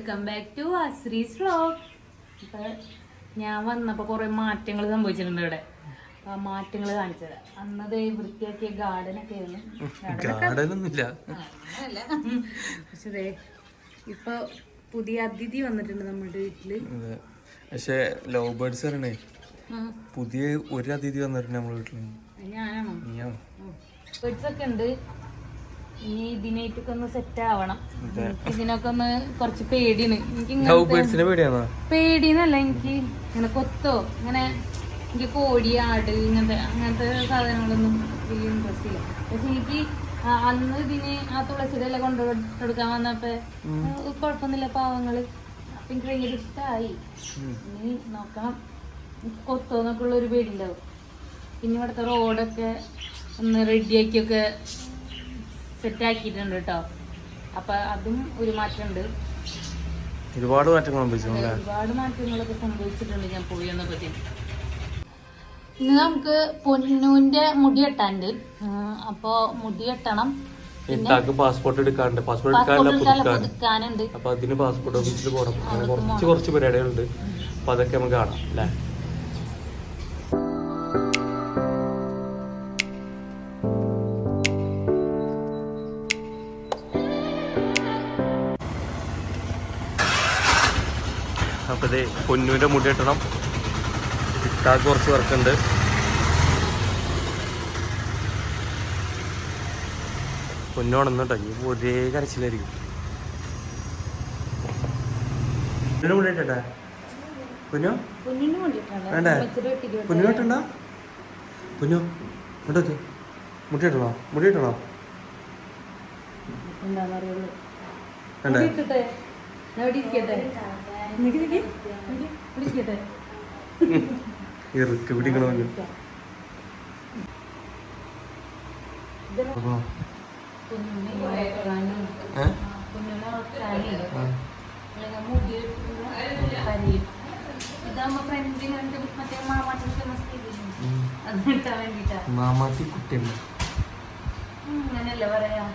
Welcome back to Ashree's vlog. ഇപ്പൊ ഞാൻ വന്നപ്പോ കുറെ മാറ്റങ്ങൾ സംഭവിച്ചിട്ടുണ്ട് ഇവിടെ. ആ മാറ്റങ്ങൾ കാണിച്ചത് അന്നത് വൃത്തിയാക്കിയ ഗാർഡനൊക്കെ ആയിരുന്നു. പക്ഷേ ഇപ്പൊ പുതിയ അതിഥി വന്നിട്ടുണ്ട് നമ്മുടെ വീട്ടില്. പക്ഷെ ലവ് ബേർഡ്സ് പറയണേ പുതിയ ഒരു അതിഥി വന്നിട്ടുണ്ട് നമ്മുടെ വീട്ടില്. ഞാനാണോ? ബേർഡ്സ് ഒക്കെ ഉണ്ട്. ഇനി ഇതിനായിട്ടൊക്കെ ഒന്ന് സെറ്റ് ആവണം. ഇതിനൊക്കെ ഒന്ന് കുറച്ച് പേടിയാണ് എനിക്ക്. പേടിന്നല്ല, എനിക്ക് ഇങ്ങനെ കൊത്തോ ഇങ്ങനെ എനിക്ക് കോഴി ആട് അങ്ങനത്തെ സാധനങ്ങളൊന്നും വലിയ ഇൻട്രസ്റ്റ് ഇല്ല. പക്ഷെ എനിക്ക് അന്ന് ഇതിന് ആ തുളസിയുടെ എല്ലാം കൊണ്ടുകൊടുക്കാൻ വന്നപ്പോ കുഴപ്പമൊന്നുമില്ല പാവങ്ങള്. അപ്പൊ എനിക്ക് ഭയങ്കര ഇഷ്ടമായി. ഇനി നോക്കണം കൊത്തോന്നൊക്കെ ഉള്ള ഒരു പേടി ഉണ്ടാവും. പിന്നെ ഇവിടുത്തെ റോഡൊക്കെ ഒന്ന് റെഡിയാക്കിയൊക്കെ സെറ്റാക്കിയിട്ടുണ്ട് കേട്ടോ. അപ്പൊ അതും ഒരു മാറ്റമുണ്ട്. ഒരുപാട് മാറ്റങ്ങളൊക്കെ സംഭവിച്ചിട്ടുണ്ട് ഞാൻ പോയി വന്നപ്പോ. ഇന്ന് നമുക്ക് പൊന്നൂന്റെ മുടി കെട്ടാനുണ്ട്. അപ്പൊ മുടി കെട്ടണം, പാസ്പോർട്ട് എടുക്കാനുണ്ട്, പുതുക്കാനുണ്ട്. അപ്പൊ അതിന് പാസ്പോർട്ട് ഓഫീസിൽ പോകണം. കുറച്ച് പരിപാടികളുണ്ട്. അപ്പൊ അതൊക്കെ നമുക്ക് കാണാം അല്ലേ. അപ്പൊ ഇതേ പൊന്നൂന്റെ മുടി കെട്ടണം. ഇട്ടാക്ക് കുറച്ച് വർക്കുണ്ട്. പൊന്നോണെന്നുണ്ടോ ഈ ഒരേ കരച്ചിലായിരിക്കും. മുടി കെട്ടട്ടെ പൊന്നു? വേണ്ടേ? പൊന്നു കെട്ടണ്ട? പൊന്നു ഇങ്ങോട്ടൊക്കെ മുടി കെട്ടണോ? മുടി കെട്ടണോ? വേണ്ടേ? ഇറുക്ക് പിടിക്കണോ? മാമാത്തി കുട്ടിയല്ല അങ്ങനല്ലേ പറയാ.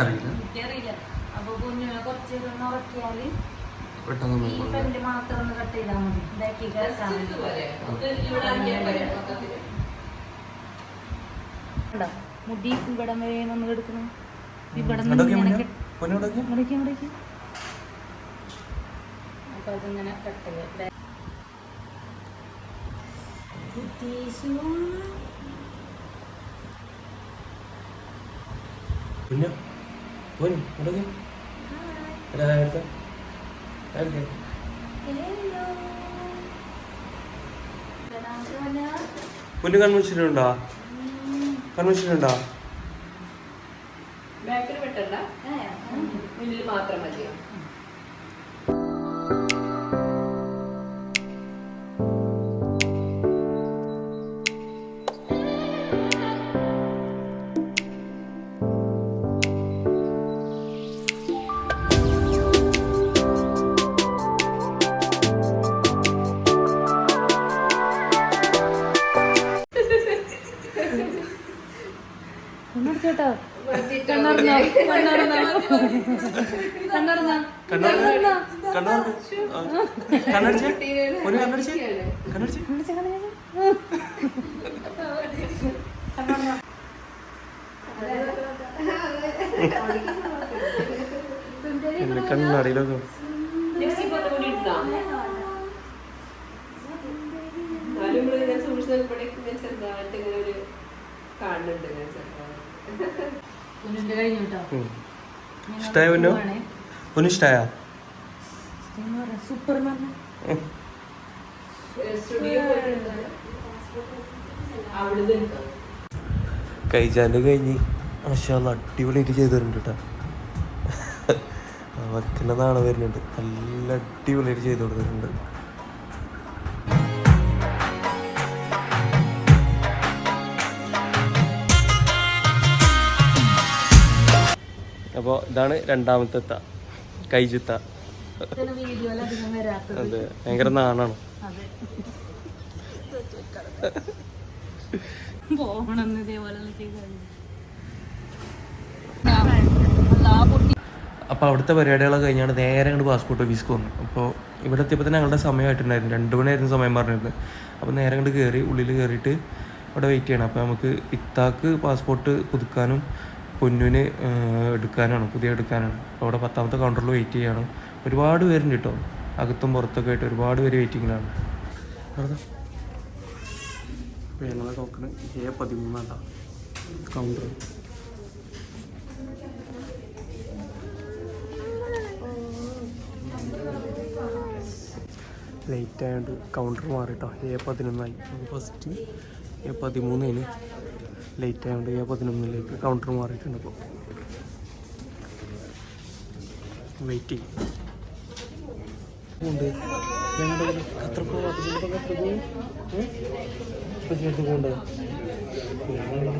എനിക്കറിയില്ല. അപ്പൊ കുഞ്ഞിനെ കുറച്ച് ഉറക്കിയാല് ഈ ഫ്രണ്ട് മാത്രം ഒന്ന് കട്ട് ചെയ്താൽ മതി. ഇതാക്കി മുടി ഇവിടം വരെ വന്ന് കിടക്കുന്നു. ഇവിടെ അപ്പൊ അതിങ്ങനെ കട്ട് ചെയ്യാം. പൊന്നു കൺവെൻഷനുണ്ടോ? കൺവെൻഷനുണ്ടോ? ബാക്കിൽ വെട്ടണ്ട, മുന്നിൽ മാത്രം മതിയോ? ചേട്ടാ കണ്ണാടിയിലൊക്കെ ഇഷ്ടായ പൊന്നു? പൊന്നു ഇഷ്ടായ? സൂപ്പർമാൻ കൈജാൻ്റെ കഴിഞ്ഞ് മാഷാഅല്ലാ അടിപൊളിയായിട്ട് ചെയ്തിട്ടുണ്ട് കേട്ടോ. വക്കൻ്റെ നാളെ വരുന്നുണ്ട്. നല്ല അടിപൊളിയായിട്ട് ചെയ്ത് കൊടുത്തിട്ടുണ്ട്. അപ്പോൾ ഇതാണ് രണ്ടാമത്തെ കൈജുത്ത. അതെ, ഭയങ്കര നാണാണ്. പോകണം ഇതേപോലെ അപ്പോൾ അവിടുത്തെ പരിപാടികളൊക്കെ കഴിഞ്ഞാണ് നേരെ അങ്ങോട്ട് പാസ്പോർട്ട് ഓഫീസിൽ വന്നു. അപ്പോൾ ഇവിടെ എത്തിയപ്പോൾ തന്നെ ഞങ്ങളുടെ സമയമായിട്ടുണ്ടായിരുന്നു, 2 മണിയായിരുന്നു സമയം പറഞ്ഞിരുന്നത്. അപ്പോൾ നേരെ അങ്ങോട്ട് കയറി ഉള്ളിൽ കയറിയിട്ട് അവിടെ വെയിറ്റ് ചെയ്യണം. അപ്പോൾ നമുക്ക് ഇത്താക്ക് പാസ്പോർട്ട് പുതുക്കാനും പൊന്നുവിന് എടുക്കാനാണ്, പുതിയ എടുക്കാനാണ്. അപ്പോൾ അവിടെ 10ാമത്തെ കൗണ്ടറിൽ വെയിറ്റ് ചെയ്യണം. ഒരുപാട് പേരുണ്ട് കേട്ടോ, അകത്തും പുറത്തൊക്കെ ആയിട്ട് ഒരുപാട് പേര് വെയിറ്റിങ്ങിലാണ്. അപ്പോൾ ഞങ്ങളെ ടോക്കൺ A13 കൗണ്ടർ. ലേറ്റ് ആയതുകൊണ്ട് കൗണ്ടർ മാറിട്ടോ, A11 ഫസ്റ്റ് A13 ലേറ്റ് ആയതുകൊണ്ട് A11 കൗണ്ടർ മാറിയിട്ടുണ്ട്. ഇപ്പോൾ വെയിറ്റ് ചെയ്യും.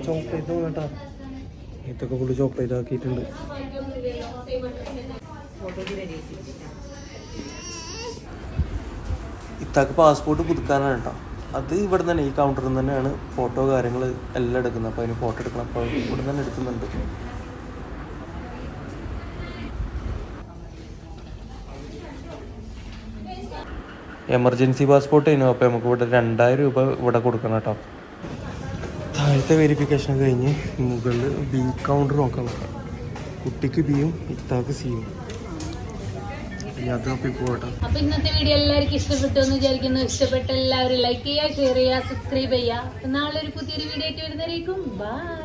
ചോക്ലേറ്റ് കേട്ടോ, ഇതൊക്കെ ഫുള്ള് ചോക്ലേറ്റ് ആക്കിയിട്ടുണ്ട്. ഇത്താക്ക് പാസ്പോർട്ട് പുതുക്കാനാണ് കേട്ടോ. അത് ഇവിടെ തന്നെ ഈ കൗണ്ടറിൽ നിന്ന് തന്നെയാണ് ഫോട്ടോ കാര്യങ്ങൾ എല്ലാം എടുക്കുന്നത്. അപ്പോൾ അതിന് ഫോട്ടോ എടുക്കണം. അപ്പോൾ ഇവിടെ തന്നെ എടുക്കുന്നുണ്ട്. എമർജൻസി പാസ്പോർട്ട് ചെയ്യുന്നു. അപ്പോൾ നമുക്ക് ഇവിടെ 2000 രൂപ ഇവിടെ കൊടുക്കണം കേട്ടോ. താഴത്തെ വെരിഫിക്കേഷൻ കഴിഞ്ഞ് മുകളിൽ ബി കൗണ്ടർ നോക്കാൻ നോക്കാം. കുട്ടിക്ക് ബിയും ഇത്താക്ക് സിയും. അപ്പൊ ഇന്നത്തെ വീഡിയോ എല്ലാവർക്കും ഇഷ്ടപ്പെട്ടു എന്ന് വിചാരിക്കുന്നു. ഇഷ്ടപ്പെട്ട എല്ലാവരും ലൈക്ക് ചെയ്യുക, ഷെയർ ചെയ്യുക, സബ്സ്ക്രൈബ് ചെയ്യുക. നാളെ ഒരു പുതിയൊരു വീഡിയോ ആയിട്ട് വരുന്നവരേക്കും ബൈ.